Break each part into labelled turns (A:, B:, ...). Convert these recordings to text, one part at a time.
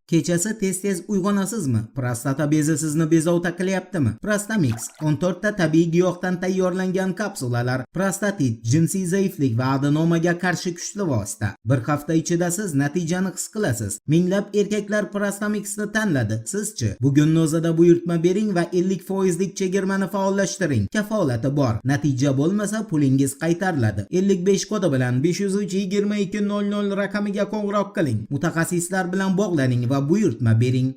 A: Kechasi tez-tez uyg'onasizmi? Prostata bezi sizni bezovta qilyaptimi? Prostamix 14 ta tabiiy giyohdan tayyorlangan kapsulalar prostatit, jinsiy zaiflik va adenomaga qarshi kuchli vosita. Bir hafta ichida siz natijani his qilasiz. Minglab erkaklar Prostamixni tanladi. Sizchi? Bugunning o'zida buyurtma bering va 50% lik chegirmani faollashtiring. Kafolati bor. Natija bo'lmasa pulingiz qaytariladi. 55 kodi bilan 503 22 00 raqamiga qo'ng'iroq qiling. Mutaxassislar bilan bog'laning va buyurtma bering.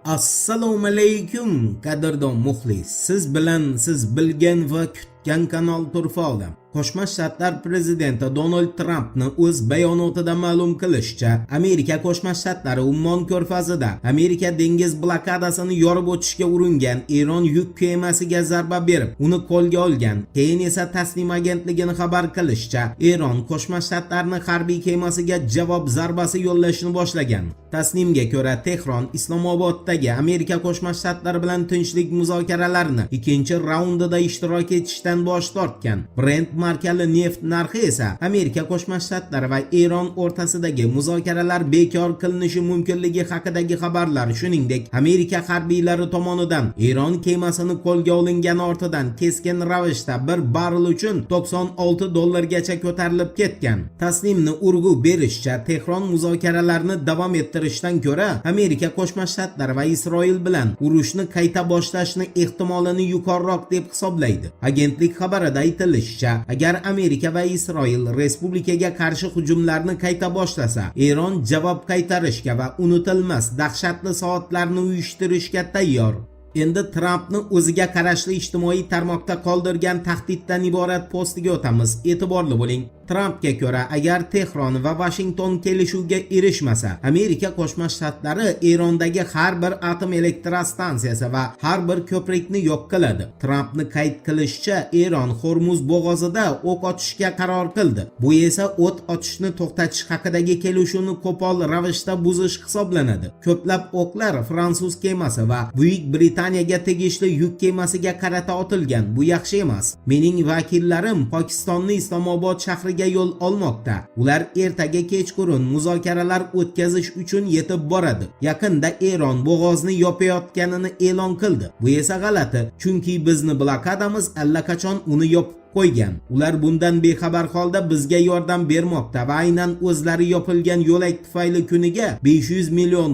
A: Assalomu alaykum qadrdon muxlis. Siz bilan siz bilgan va kutgan kanal Turfa olam. Qo'shma Shtatlar prezidenti Donald Trampni o'z bayonotida ma'lum qilishicha, Amerika Qo'shma Shtatlari Ummon ko'rfazida Amerika dengiz blokadasini yorib o'tishga uringan Eron yuk kemasiga zarba berib, uni qo'lga olgan. Keyin esa Tasnim agentligining xabar qilishicha, Eron Qo'shma Shtatlarning harbiy kemasiga javob zarbasi yo'llashni boshlagan. Tasnimga ko'ra, Tehron Islomoboddagi Amerika Qo'shma Shtatlari bilan tinchlik muzokaralarini ikkinchi raundida ishtirok etishdan bosh tortgan. Brent markali neft narxi esa Amerika Qo'shma Shtatlari va Eron o'rtasidagi muzokaralar bekor qilinishi mumkinligi haqidagi xabarlar, shuningdek, Amerika harbiylari tomonidan Eron kemasini qo'lga olingani ortidan keskin ravishda bir barrel uchun $96 ko'tarilib ketgan. Tasnimni urg'u berishicha, Tehron muzokaralarni davom ettirishdan ko'ra Amerika Qo'shma Shtatlari va Isroil bilan urushni qayta boshlashni ehtimolini yuqoriroq deb hisoblaydi. Agentlik xabarida aytilishicha, agar Amerika va Isroil respublikaga qarshi hujumlarni qayta boshlasa, Eron javob qaytarishga va unutilmas dahshatli soatlarni uyushtirishga tayyor. Endi Trampni o'ziga qarashli ijtimoiy tarmoqda qoldirgan tahdiddan iborat postiga o'tamiz. E'tiborli bo'ling. Trampga ko'ra, agar Tehron va Washington kelishuvga erishmasa, Amerika Qo'shma Shtatlari Erondagi har bir atom elektrostansiyasi va har bir ko'prikni yo'q qiladi. Trampni qayd qilishicha, Eron Hormuz bo'g'ozida o'q otishga qaror qildi. Bu esa o't otishni to'xtatish haqidagi kelishuvni qo'pol ravishda buzish hisoblanadi. Ko'plab o'qlar fransuz kemasi va Buyuk Britaniyaga tegishli yuk kemasiga qarata otilgan. Bu yaxshi emas. Mening vakillarim Pokistonni Islomobod shahriga yo'l olmoqda. Ular ertaga kechqurun muzokaralar o'tkazish uchun yetib boradi. Yaqinda Eron bo'g'ozni yopayotganini e'lon qildi. Bu esa g'alati, chunki bizni blokadamiz allaqachon uni yopib qo'ygan. Ular bundan bexabar holda bizga yordam bermoqda va aynan o'zlari yopilgan yo'lak tufayli kuniga $500 million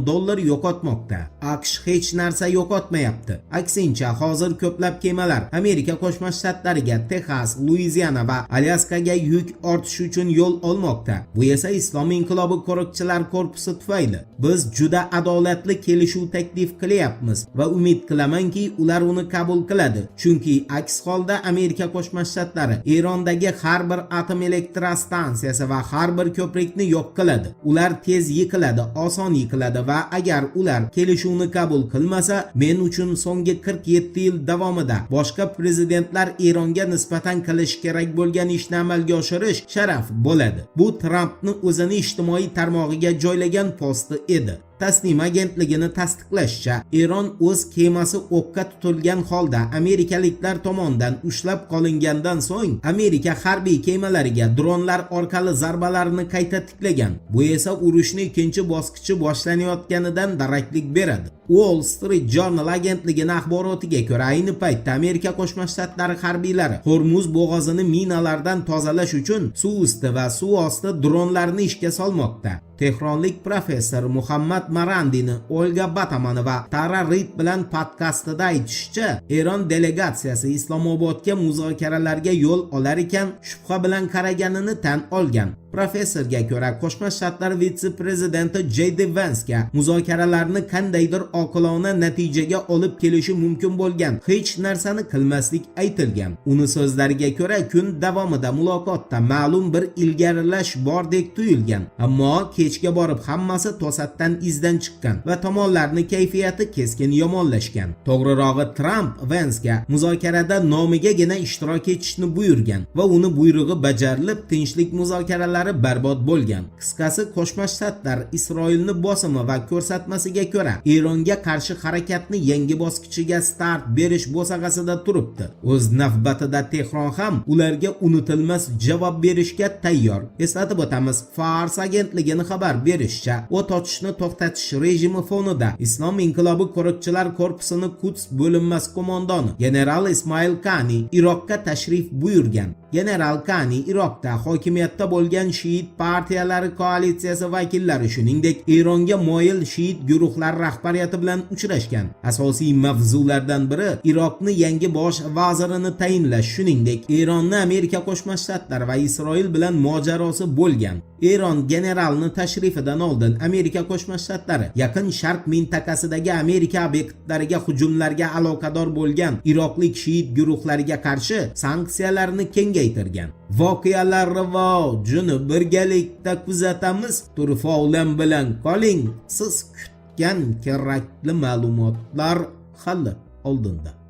A: yo'qotmoqda. AQSh hech narsa yo'qotmayapti. Aksincha, hozir ko'plab kemalar Amerika Qo'shma Shtatlariga, Texas, Luiziana va Alyaskaga yuk ortish uchun yo'l olmoqda. Bu esa Islom inqilobi qo'riqchilar korpusi tufayli. Biz juda adolatli kelishuv taklif qilyapmiz va umid qilamanki, ular uni qabul qiladi. Chunki aks holda Amerika Qo'shma Shtatlari Erondagi har bir atom elektrostansiyasi va har bir ko'prikni yo'q qiladi. Ular tez yiqiladi, oson yiqiladi va agar ular kelishuvni qabul qilmasa, men uchun so'nggi 47 yil davomida boshqa prezidentlar Eronga nisbatan qilish kerak bo'lgan ishni amalga oshirish sharaf bo'ladi. Bu Trampni o'zini ijtimoiy tarmog'iga joylagan posti edi. Tasnim agentligini tasdiqlashicha, Eron o'z kemasi o'qqa tutilgan holda amerikaliklar tomonidan ushlab qolingandan so'ng Amerika harbiy kemalariga dronlar orqali zarbalarni qayta tiklagan. Bu esa urushning ikkinchi bosqichi boshlanayotganidan daraklik beradi. Wall Street Journal agentligining axborotiga ko'ra, ayni paytda Amerika Qo'shma Shtatlari harbiylari Hormuz bo'g'ozini minalardan tozalash uchun suv usti va suv osti dronlarni ishga solmoqda. Tehronlik professor Muhammad Marandini Olga Batamani va Tara Reid bilan podkastida aytishicha, Eron delegatsiyasi Islomobodga muzokaralarga yo'l olar ekan shubha bilan qaraganini tan olgan. Professorga ko'ra, Qo'shma Shtatlar vitse-prezidenti J.D. Vance'ga muzokaralarni qandaydir oqilona natijaga olib kelishi mumkin bo'lgan hech narsani qilmaslik aytilgan. Uni so'zlariga ko'ra, kun davomida muloqotda ma'lum bir ilgarilash bordek tuyulgan, ammo kechga borib hammasi to'satdan izdan chiqqan va tomonlarning kayfiyati keskin yomonlashgan. To'g'rirog'i, Trump Vance'ga muzokarada nomigagina ishtirok etishni buyurgan va uni buyrug'i bajarilib, tinchlik muzokaralari barbod bo'lgan. Qisqasi, Qo'shma Shtatlar Isroilni bosimi va ko'rsatmasiga ko'ra Eronga qarshi harakatni yangi bosqichiga start berish bo'sag'asida turibdi. O'z navbatida Tehron ham ularga unutilmas javob berishga tayyor. Eslatib o'tamiz, Fars agentligining xabar berishicha, o't ochishni to'xtatish rejimi fonida Islom inqilobi qo'riqchilar korpusini Quds bo'linmasi qo'mondoni general Ismoil Kani Iroqqa tashrif buyurgan. General Kani Iroqda hokimiyatda bo'lgan shiit partiyalari koalitsiyasi vakillari shuningdek Eronga moyil shiit guruhlar rahbariyati bilan uchrashgan. Asosiy mavzulardan biri Iroqni yangi bosh vazirini tayinlash, shuningdek Eronni Amerika Qo'shma Shtatlari va Isroil bilan mojarosi bo'lgan. Eron generalni tashrifidan oldin Amerika Qo'shma Shtatlari Yaqin Sharq mintaqasidagi Amerika obyektlariga hujumlarga aloqador bo'lgan iroqlik shiit guruhlariga qarshi sanksiyalarni kengaytirgan. Voqealar rivojini birgalikda kuzatamiz. Turfa bilan qoling. Siz kutgan kerakli ma'lumotlar hali oldinda.